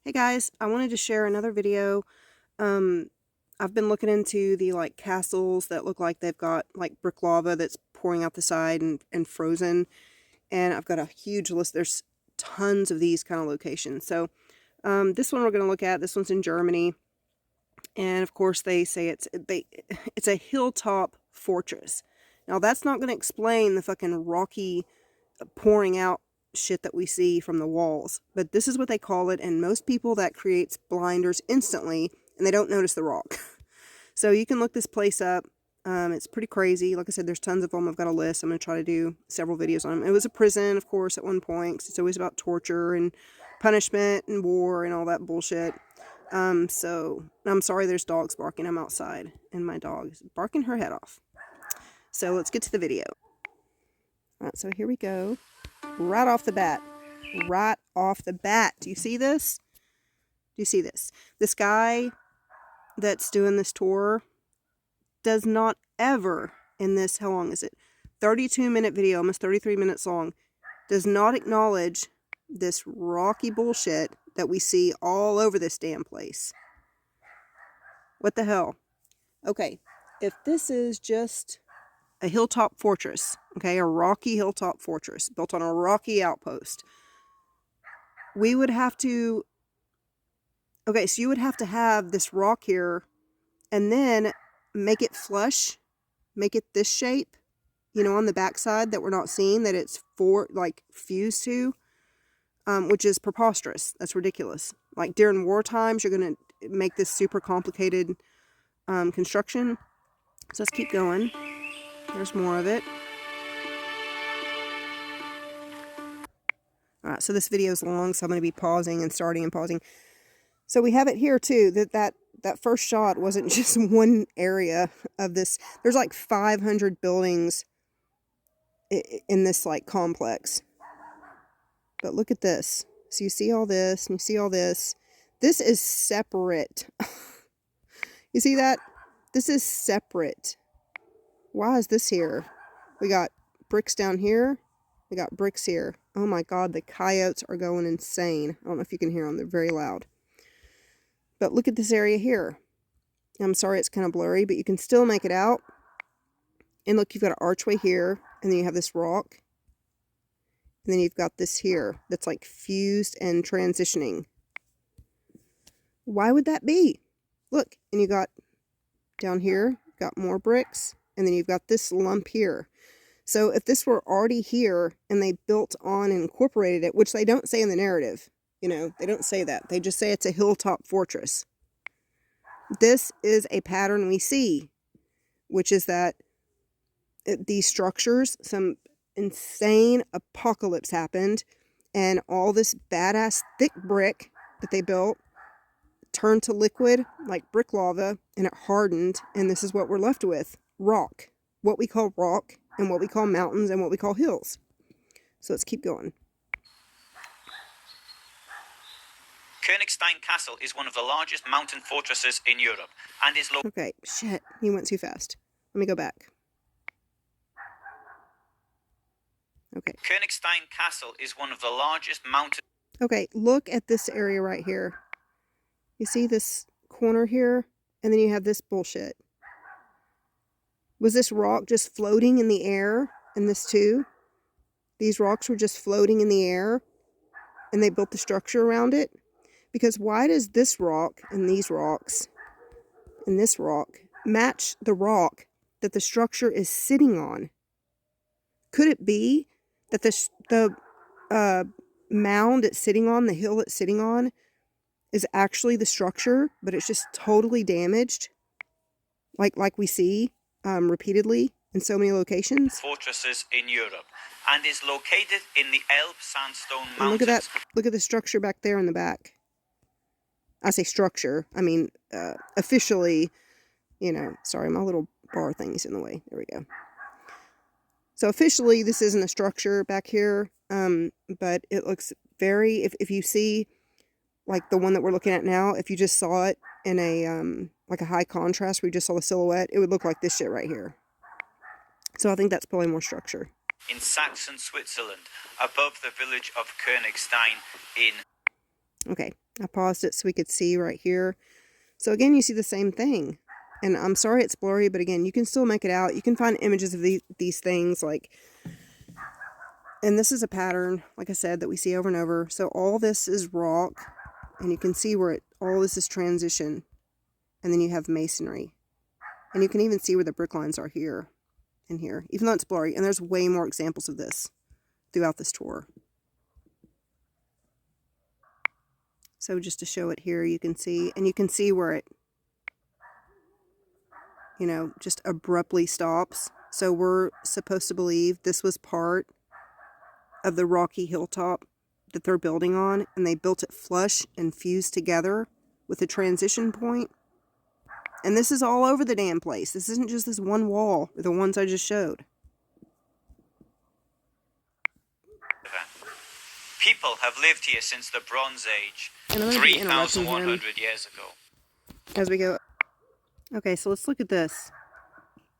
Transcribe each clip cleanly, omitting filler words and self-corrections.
Hey guys, I wanted to share another video. Um, I've been looking into the castles that look like they've got like brick lava that's pouring out the side and frozen. And I've got a huge list. There's tons of these kind of locations. So this one we're going to look at, this one's in Germany. And of course they say it's a hilltop fortress. Now that's not going to explain the fucking rocky pouring out shit that we see from the walls, but this is what they call it, and most people that creates blinders instantly and they don't notice the rock. So you can look this place up. It's pretty crazy. Like I said, there's tons of them. I've got a list. I'm going to try to do several videos on them. It was a prison, of course, at one point, 'cause it's always about torture and punishment and war and all that bullshit. So I'm sorry there's dogs barking. I'm outside and my dog is barking her head off. So let's get to the video. All right, so here we go. Right off the bat. Right off the bat. Do you see this? Do you see this? This guy that's doing this tour does not ever, in this, how long is it? 32-minute video, almost 33 minutes long, does not acknowledge this rocky bullshit that we see all over this damn place. What the hell? Okay, if this is just a hilltop fortress, okay, a rocky hilltop fortress built on a rocky outpost, we would have to, okay, so you would have to have this rock here and then make it flush, make it this shape, you know, on the backside that we're not seeing, that it's fused to, which is preposterous. That's ridiculous. Like during war times, you're going to make this super complicated construction. So let's keep going. There's more of it. All right, so this video is long, so I'm going to be pausing and starting and pausing. So we have it here too, that first shot wasn't just one area of this. There's like 500 buildings in this like complex. But look at this. So you see all this and you see all this. This is separate. You see that? This is separate. Why is this here? We got bricks down here. We got bricks here. Oh my God, the coyotes are going insane. I don't know if you can hear them. They're very loud. But look at this area here. I'm sorry it's kind of blurry, but you can still make it out. And look, you've got an archway here, and then you have this rock. And then you've got this here that's like fused and transitioning. Why would that be? Look, and you got down here, got more bricks, and then you've got this lump here. So if this were already here and they built on and incorporated it, which they don't say in the narrative, you know, they don't say that. They just say it's a hilltop fortress. This is a pattern we see, which is that these structures, some insane apocalypse happened, and all this badass thick brick that they built turned to liquid like brick lava, and it hardened, and this is what we're left with. Rock. What we call rock, and what we call mountains, and what we call hills. So let's keep going. Kognigstein Castle is one of the largest mountain fortresses in Europe and is located... Okay, shit, he went too fast. Let me go back. Okay. Kognigstein Castle is one of the largest mountain... Okay, look at this area right here. You see this corner here? And then you have this bullshit. Was this rock just floating in the air? And this too? These rocks were just floating in the air? And they built the structure around it? Because why does this rock and these rocks and this rock match the rock that the structure is sitting on? Could it be that the mound it's sitting on, the hill it's sitting on, is actually the structure, but it's just totally damaged, like we see repeatedly in so many locations? Fortresses in Europe, and is located in the Elbe sandstone mountains. And look at that! Look at the structure back there in the back. I say structure. I mean officially. You know, sorry, my little bar thing is in the way. There we go. So officially, this isn't a structure back here, but it looks very, if you see, like the one that we're looking at now, if you just saw it in a, like a high contrast, where you just saw the silhouette, it would look like this shit right here. So I think that's probably more structure. In Saxon, Switzerland, above the village of Kognigstein in... Okay, I paused it so we could see right here. So again, you see the same thing. And I'm sorry it's blurry, but again, you can still make it out. You can find images of these things like, and this is a pattern, like I said, that we see over and over. So all this is rock, and you can see where all this is transition. And then you have masonry. And you can even see where the brick lines are here and here, even though it's blurry. And there's way more examples of this throughout this tour. So just to show it here, you can see, and you can see where it, you know, just abruptly stops. So we're supposed to believe this was part of the rocky hilltop that they're building on, and they built it flush and fused together with a transition point. And this is all over the damn place. This isn't just this one wall, or the ones I just showed. People have lived here since the Bronze Age, And I'm going to be interrupting 3,100 years ago. As we go. Okay, so let's look at this.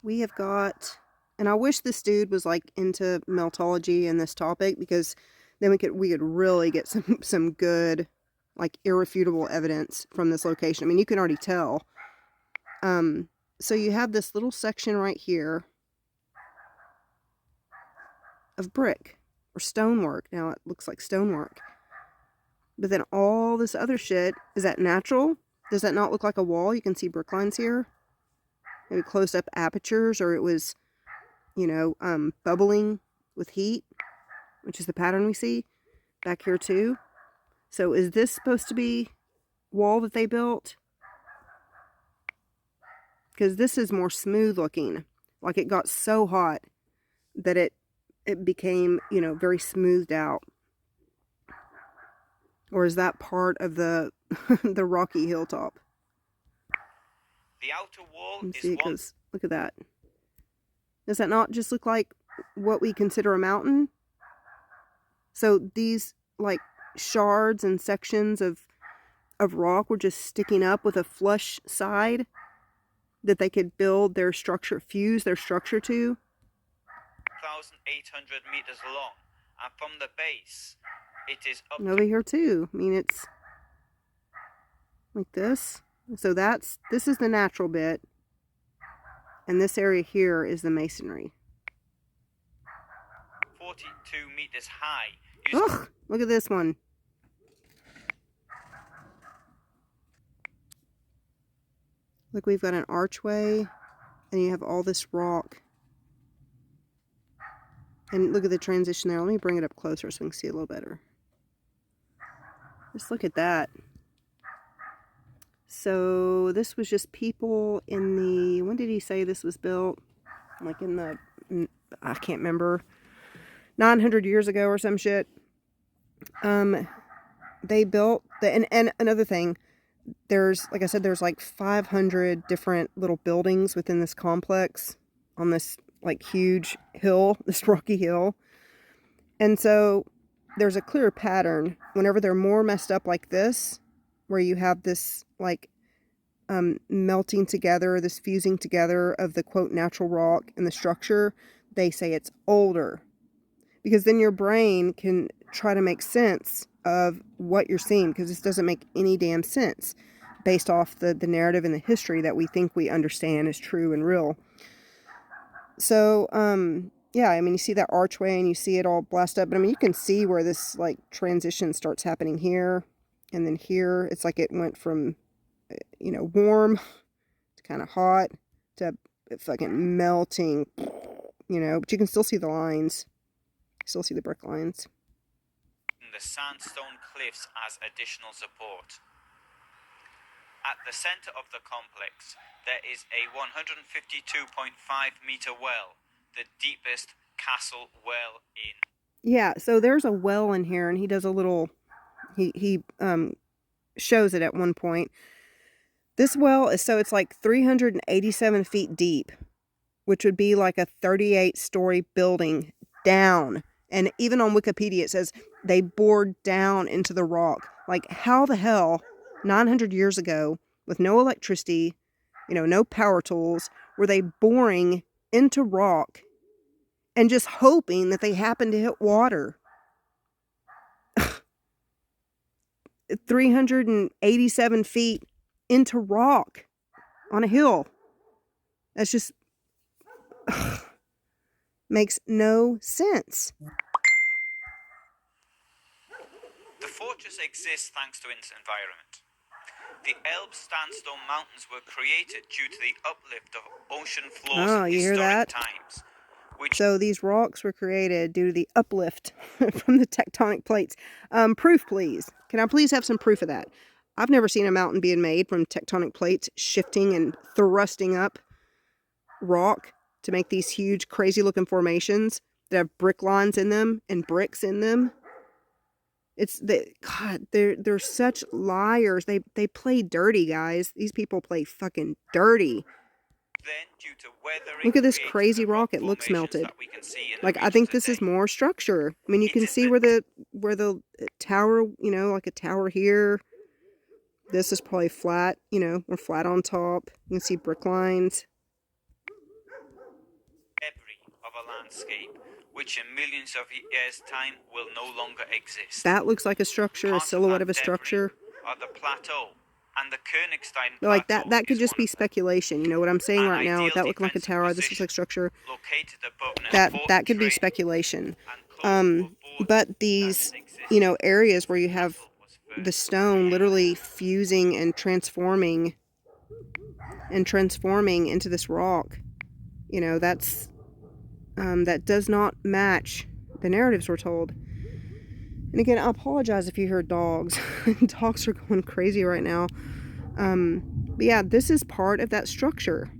We have got, and I wish this dude was like into meltology and this topic, because then we could really get some good, like, irrefutable evidence from this location. I mean, you can already tell. So you have this little section right here of brick or stonework. Now it looks like stonework. But then all this other shit, is that natural? Does that not look like a wall? You can see brick lines here. Maybe closed up apertures, or it was, you know, bubbling with heat, which is the pattern we see back here too. So is this supposed to be wall that they built? Because this is more smooth looking. Like it got so hot that it became, you know, very smoothed out. Or is that part of the the rocky hilltop? The outer wall Let's is see, it goes, look at that. Does that not just look like what we consider a mountain? So these like shards and sections of rock were just sticking up with a flush side that they could build their structure, fuse their structure to. 1,800 meters long, and from the base, it is up And over here too. I mean, it's like this. So this is the natural bit, and this area here is the masonry. 42 meters high. Ugh! Look at this one. Look, we've got an archway, and you have all this rock. And look at the transition there. Let me bring it up closer so we can see a little better. Just look at that. So this was just people in the, when did he say this was built? Like in the, I can't remember, 900 years ago or some shit. They built, and another thing, there's, like I said, there's like 500 different little buildings within this complex on this like huge hill, this rocky hill. And so there's a clear pattern whenever they're more messed up like this, where you have this like melting together, this fusing together of the quote natural rock and the structure. They say it's older, because then your brain can try to make sense of what you're seeing, because this doesn't make any damn sense based off the narrative and the history that we think we understand is true and real. So, yeah, I mean, you see that archway and you see it all blasted up, but I mean, you can see where this like transition starts happening here, and then here, it's like it went from, you know, warm to kind of hot to fucking melting, you know, but you can still see the lines. Still see the brick lines. the sandstone cliffs as additional support. At the center of the complex, there is a 152.5 meter well, the deepest castle well in. Yeah, so there's a well in here, and he does a little, he shows it at one point. This well is, so it's like 387 feet deep, which would be like a 38-story building down. And even on Wikipedia, it says they bored down into the rock. Like, how the hell, 900 years ago, with no electricity, you know, no power tools, were they boring into rock and just hoping that they happened to hit water? 387 feet into rock on a hill. That's just makes no sense. The fortress exists thanks to its environment. The Elbe sandstone mountains were created due to the uplift of ocean floors Oh, in you hear historic that? times. So these rocks were created due to the uplift from the tectonic plates. Proof, please. Can I please have some proof of that? I've never seen a mountain being made from tectonic plates shifting and thrusting up rock to make these huge, crazy-looking formations that have brick lines in them and bricks in them. God, they're such liars. They play dirty, guys. These people play fucking dirty. Then, due to weathering, look at this crazy rock. It looks melted. Like, I think this is more structure. I mean, you can see where the tower, you know, like a tower here. This is probably flat, you know, we're flat on top. You can see brick lines. Debris of a landscape, which in millions of years' time will no longer exist. That looks like a structure, a silhouette of a structure. Are the plateau. And the Kognigstein But like that could just be speculation. You know what I'm saying right now? That looking like a tower. This looks like structure. That could be speculation. But these, you know, areas where you have the stone literally fusing and transforming into this rock, you know, that's that does not match the narratives we're told. And again, I apologize if you hear dogs. Dogs are going crazy right now. But yeah, this is part of that structure.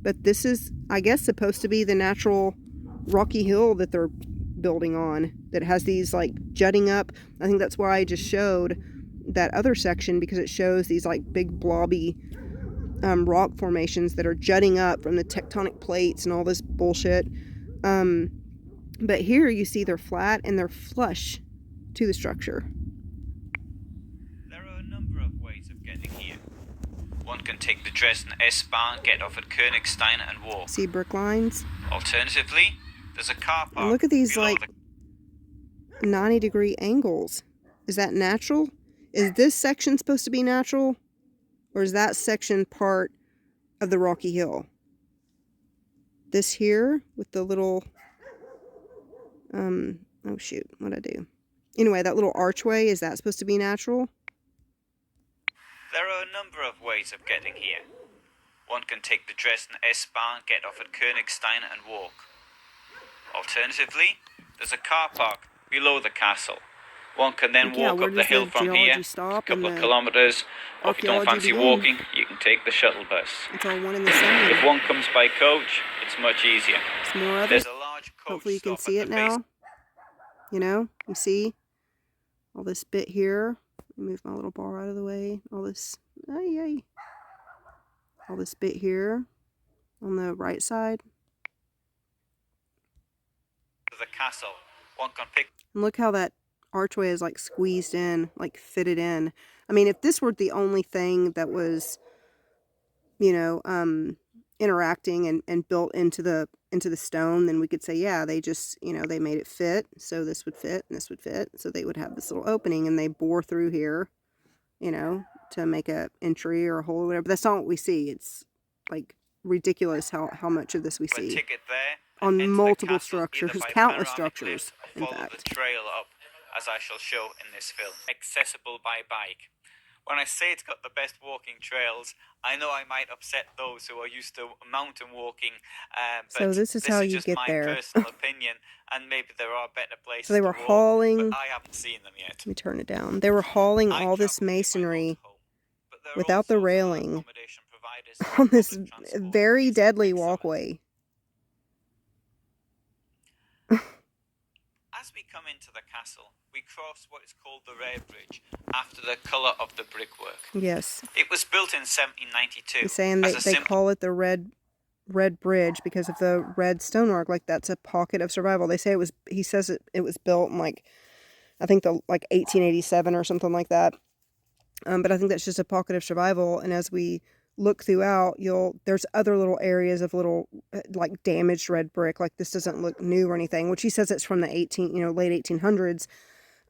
But this is, I guess, supposed to be the natural rocky hill that they're building on, that has these like jutting up. I think that's why I just showed that other section, because it shows these like big blobby rock formations that are jutting up from the tectonic plates and all this bullshit. But here you see they're flat and they're flush to the structure. There are a number of ways of getting here. One can take the Dresden S-Bahn, get off at Kognigstein and walk. See brick lines? Alternatively, there's a car park. And look at these like 90-degree angles. Is that natural? Is this section supposed to be natural? Or is that section part of the rocky hill? This here with the little, oh shoot, what'd I do? Anyway, that little archway, is that supposed to be natural? There are a number of ways of getting here. One can take the Dresden S-Bahn, get off at Kognigstein and walk. Alternatively, there's a car park below the castle. One can then walk up the hill from here, a couple of kilometers, or if you don't fancy walking, you can take the shuttle bus. It's all one in the same. If one comes by coach, it's much easier. Some more of There's it. a large coach. Hopefully you can see it now. You know, you see all this bit here. Move my little bar out of the way. All this, all this bit here on the right side. The castle. One can pick. And look how that archway is like squeezed in, like fitted in. I mean, if this were the only thing that was, you know, interacting and built into the stone, then we could say, yeah, they just, you know, they made it fit, so this would fit and this would fit, so they would have this little opening, and they bore through here, you know, to make a entry or a hole or whatever. But that's not what we see. It's like ridiculous how much of this we see ticket there on multiple structures, countless structures, in follow fact. the trail up, as I shall show in this film. Accessible by bike. When I say it's got the best walking trails, I know I might upset those who are used to mountain walking. So this is how you get there. This is just my personal opinion, and maybe there are better places. So they were hauling. But I haven't seen them yet. Let me turn it down. They were hauling all this masonry without the railing on this very deadly walkway. As we come into the castle, we cross what is called the Red Bridge, after the colour of the brickwork. Yes. It was built in 1792. He's saying they call it the Red Bridge because of the red stonework. Like, that's a pocket of survival. They say he says it was built in like, I think like 1887 or something like that. But I think that's just a pocket of survival. And as we look throughout, there's other little areas of little like damaged red brick. Like, this doesn't look new or anything, which he says it's from the late 1800s.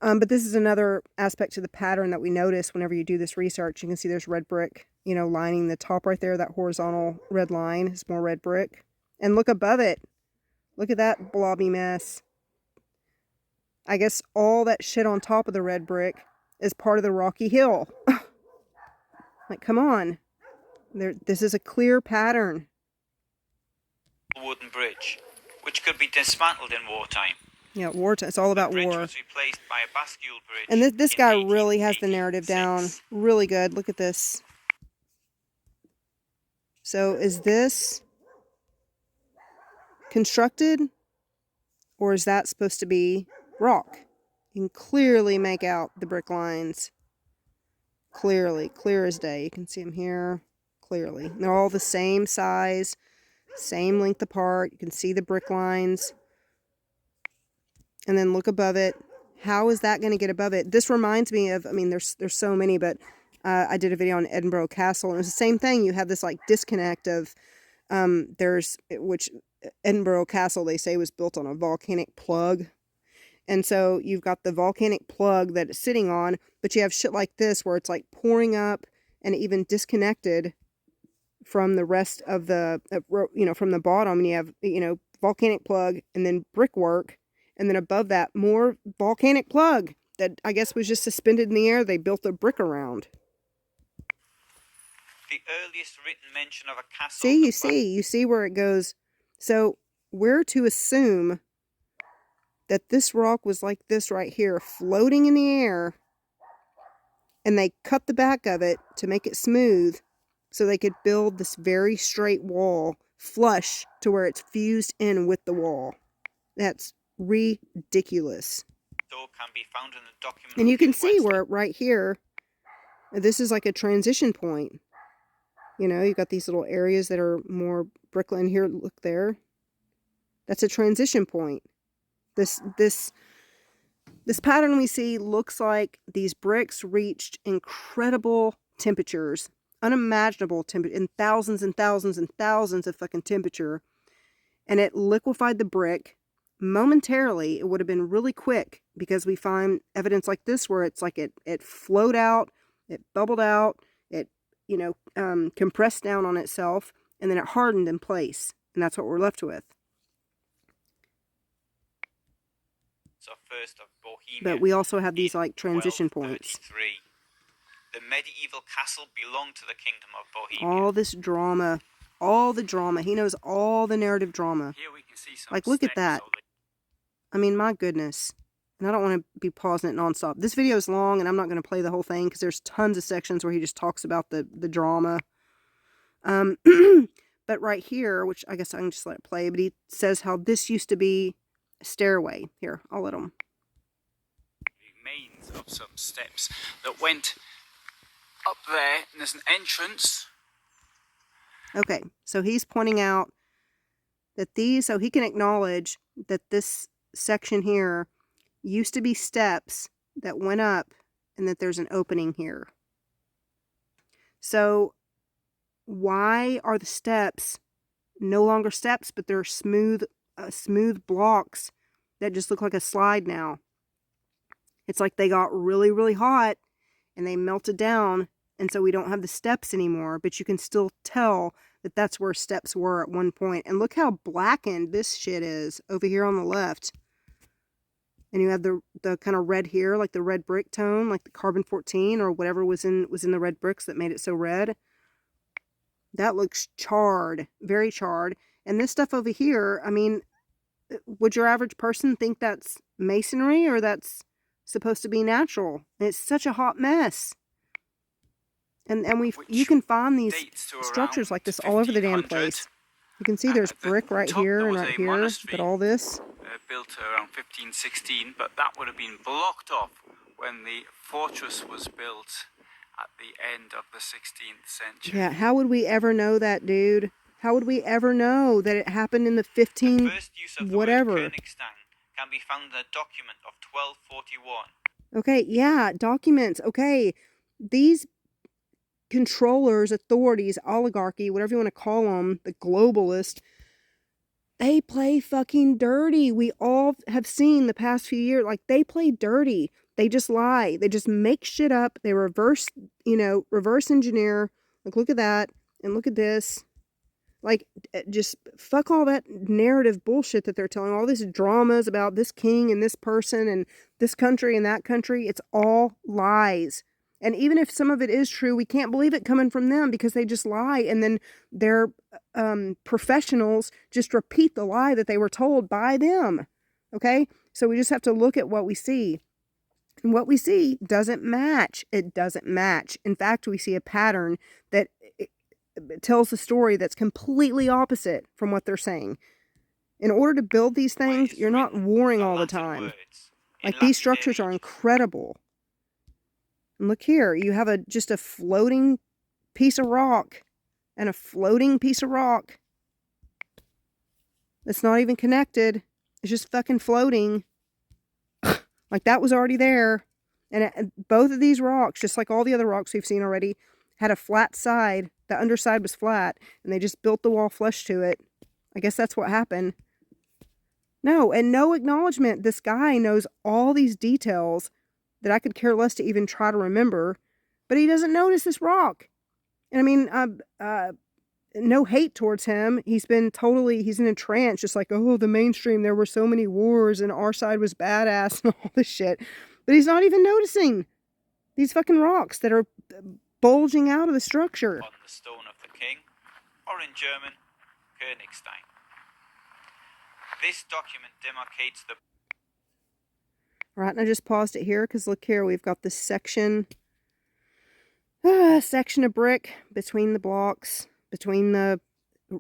But this is another aspect to the pattern that we notice whenever you do this research. You can see there's red brick, you know, lining the top right there. That horizontal red line is more red brick. And look above it. Look at that blobby mess. I guess all that shit on top of the red brick is part of the rocky hill. Like, come on. This is a clear pattern. Wooden bridge, which could be dismantled in wartime. Yeah, wartime. It's all about the bridge war. was replaced by a bascule bridge. And this guy really has the 1886. narrative down. Really good. Look at this. So is this constructed? Or is that supposed to be rock? You can clearly make out the brick lines. Clearly. Clear as day. You can see them here. Clearly. They're all the same size. Same length apart. You can see the brick lines. And then look above it. How is that going to get above it? This reminds me of, I mean, there's so many, but I did a video on Edinburgh Castle, and it was the same thing. You have this like disconnect of, which Edinburgh Castle, they say, was built on a volcanic plug. And so you've got the volcanic plug that it's sitting on, but you have shit like this where it's like pouring up and even disconnected from the rest of the, you know, from the bottom. And you have, you know, volcanic plug and then brickwork. And then above that, more volcanic plug that I guess was just suspended in the air. They built a brick around. The earliest written mention of a castle. You see where it goes. So we're to assume that this rock was like this right here, floating in the air. And they cut the back of it to make it smooth so they could build this very straight wall flush to where it's fused in with the wall. That's ridiculous. Can be found in the document. And you can see where right here, this is like a transition point. You know, you've got these little areas that are more brickland here. Look there. That's a transition point. This pattern we see looks like these bricks reached incredible temperatures, unimaginable temperature, in thousands and thousands and thousands of fucking temperature, and it liquefied the brick. Momentarily, it would have been really quick because we find evidence like this where it's like it flowed out, it bubbled out, it, you know, compressed down on itself, and then it hardened in place, and that's what we're left with. So first of Bohemia, but we also have these like transition points. The medieval castle belonged to the kingdom of Bohemia. All this drama, all the drama. He knows all the narrative drama. Here we can see some like, look at that. I mean, my goodness. And I don't want to be pausing it nonstop. This video is long, and I'm not going to play the whole thing because there's tons of sections where he just talks about the drama. But right here, which I guess I can just let it play, but he says how this used to be a stairway. Here, I'll let him. Remains of some steps that went up there, and there's an entrance. Okay, so he's pointing out that these, so he can acknowledge that this section here used to be steps that went up and that there's an opening here. So why are the steps no longer steps, but they're smooth blocks that just look like a slide now? It's like they got really, really hot and they melted down, and so we don't have the steps anymore, but you can still tell that that's where steps were at one point. And look how blackened this shit is over here on the left. And you have the kind of red here, like the red brick tone, like the carbon 14 or whatever was in the red bricks that made it so red. That looks charred, very charred. And this stuff over here, I mean, would your average person think that's masonry or that's supposed to be natural? And it's such a hot mess. And you can find these structures like this all over the damn place. You can see there's brick right here and right here, but all this. Built around 1516, but that would have been blocked off when the fortress was built at the end of the 16th century. Yeah, how would we ever know that, dude? How would we ever know that it happened in the 15 the first use of the whatever? Word Kognigstein can be found in a document of 1241. Okay, yeah, documents. Okay, these controllers, authorities, oligarchy, whatever you want to call them, the globalist, they play fucking dirty. We all have seen the past few years, like, they play dirty. They just lie. They just make shit up. They reverse engineer. Like, look at that. And look at this. Like, just fuck all that narrative bullshit that they're telling. All these dramas about this king and this person and this country and that country. It's all lies. And even if some of it is true, we can't believe it coming from them because they just lie. And then their professionals just repeat the lie that they were told by them. Okay? So we just have to look at what we see. And what we see doesn't match. It doesn't match. In fact, we see a pattern that it tells a story that's completely opposite from what they're saying. In order to build these things, you're not warring all the time. Like, these structures are incredible. And look here, you have just a floating piece of rock and a floating piece of rock that's not even connected. It's just fucking floating. Like, that was already there. And both of these rocks, just like all the other rocks we've seen already, had a flat side. The underside was flat, and they just built the wall flush to it. I guess that's what happened. No, and no acknowledgement. This guy knows all these details that I could care less to even try to remember, but he doesn't notice this rock. And I mean, no hate towards him. He's in a trance, just like, oh, the mainstream, there were so many wars, and our side was badass, and all this shit. But he's not even noticing these fucking rocks that are bulging out of the structure. On the stone of the king, or in German, Kognigstein. This document demarcates the... Right, and I just paused it here because look here, we've got this section of brick between the blocks, between the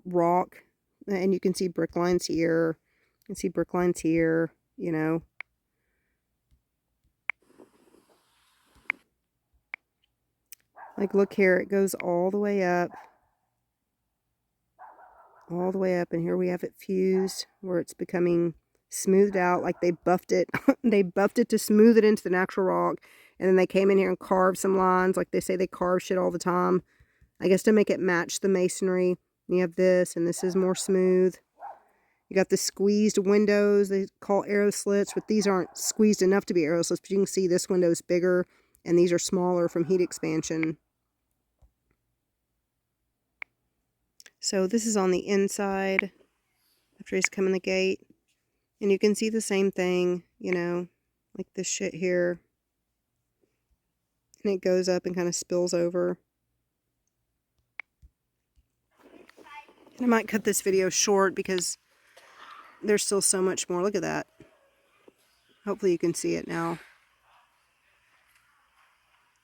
rock, and you can see brick lines here, you can see brick lines here, you know. Like, look here, it goes all the way up. All the way up, and here we have it fused, where it's becoming smoothed out, like they buffed it. They buffed it to smooth it into the natural rock, and then they came in here and carved some lines, like they say they carve shit all the time. I guess to make it match the masonry. And you have this, and this is more smooth. You got the squeezed windows, they call arrow slits, but these aren't squeezed enough to be arrow slits, but you can see this window is bigger, and these are smaller from heat expansion. So this is on the inside, after he's come in the gate. And you can see the same thing, you know, like this shit here. And it goes up and kind of spills over. And I might cut this video short because there's still so much more. Look at that. Hopefully you can see it now.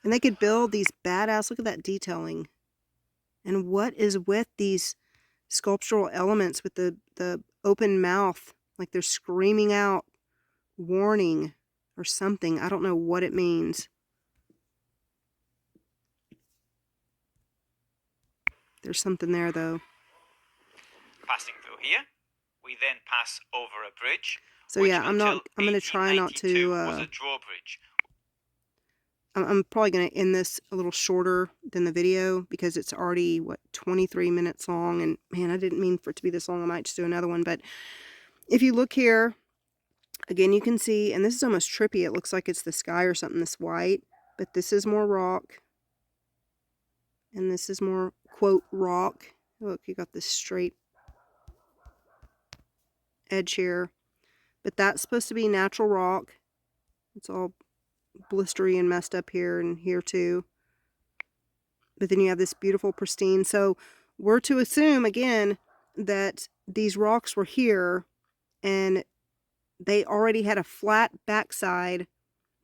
And they could build these badass, look at that detailing. And what is with these sculptural elements with the open mouth? Like they're screaming out warning or something. I don't know what it means. There's something there though. Passing through here, we then pass over a bridge. So yeah, I'm going to try not to... was a drawbridge. I'm probably going to end this a little shorter than the video because it's already, 23 minutes long. And man, I didn't mean for it to be this long. I might just do another one. But if you look here, again, you can see, and this is almost trippy. It looks like it's the sky or something, this white. But this is more rock. And this is more, quote, rock. Look, you got this straight edge here. But that's supposed to be natural rock. It's all blistery and messed up here and here too. But then you have this beautiful pristine. So we're to assume again that these rocks were here and they already had a flat backside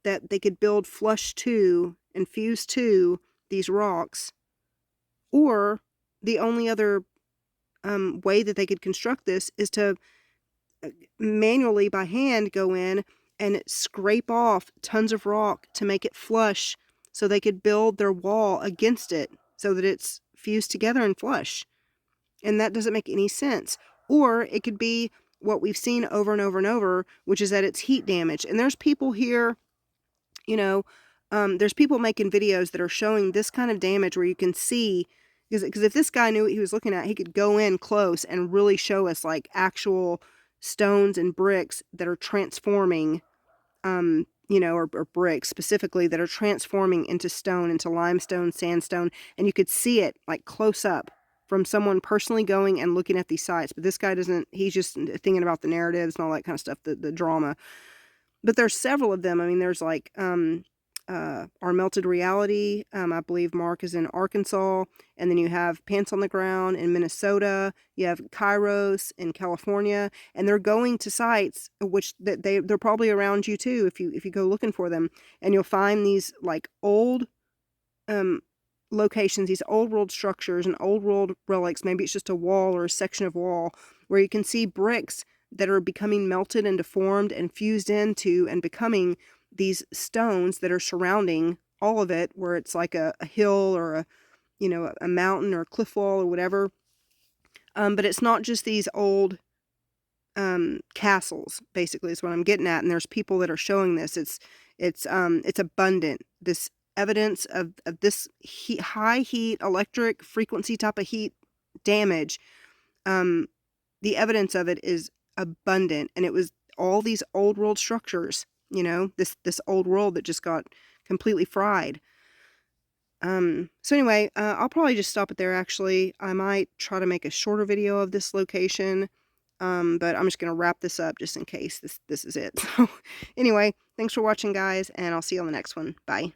that they could build flush to and fuse to these rocks. Or the only other way that they could construct this is to manually by hand go in and scrape off tons of rock to make it flush so they could build their wall against it so that it's fused together and flush. And that doesn't make any sense. Or it could be what we've seen over and over and over, which is that it's heat damage. And there's people here, you know, there's people making videos that are showing this kind of damage where you can see, because if this guy knew what he was looking at, he could go in close and really show us like actual stones and bricks that are transforming or bricks specifically that are transforming into stone, into limestone, sandstone, and you could see it like close up from someone personally going and looking at these sites. But this guy doesn't, he's just thinking about the narratives and all that kind of stuff, the drama. But there's several of them. I mean, there's like Our Melted Reality. I believe Mark is in Arkansas. And then you have Pants on the Ground in Minnesota. You have Kairos in California. And they're going to sites which they're probably around you too if you go looking for them. And you'll find these like old locations, these old world structures and old world relics. Maybe it's just a wall or a section of wall where you can see bricks that are becoming melted and deformed and fused into and becoming these stones that are surrounding all of it, where it's like a hill or a mountain or a cliff wall or whatever. But it's not just these old castles, basically, is what I'm getting at. And there's people that are showing this. It's abundant. This evidence of this high heat, electric frequency type of heat damage. The evidence of it is abundant, and it was all these old world structures, this old world that just got completely fried. So anyway, I'll probably just stop it there. Actually, I might try to make a shorter video of this location, but I'm just gonna wrap this up just in case this is it. So anyway, thanks for watching, guys, and I'll see you on the next one. Bye.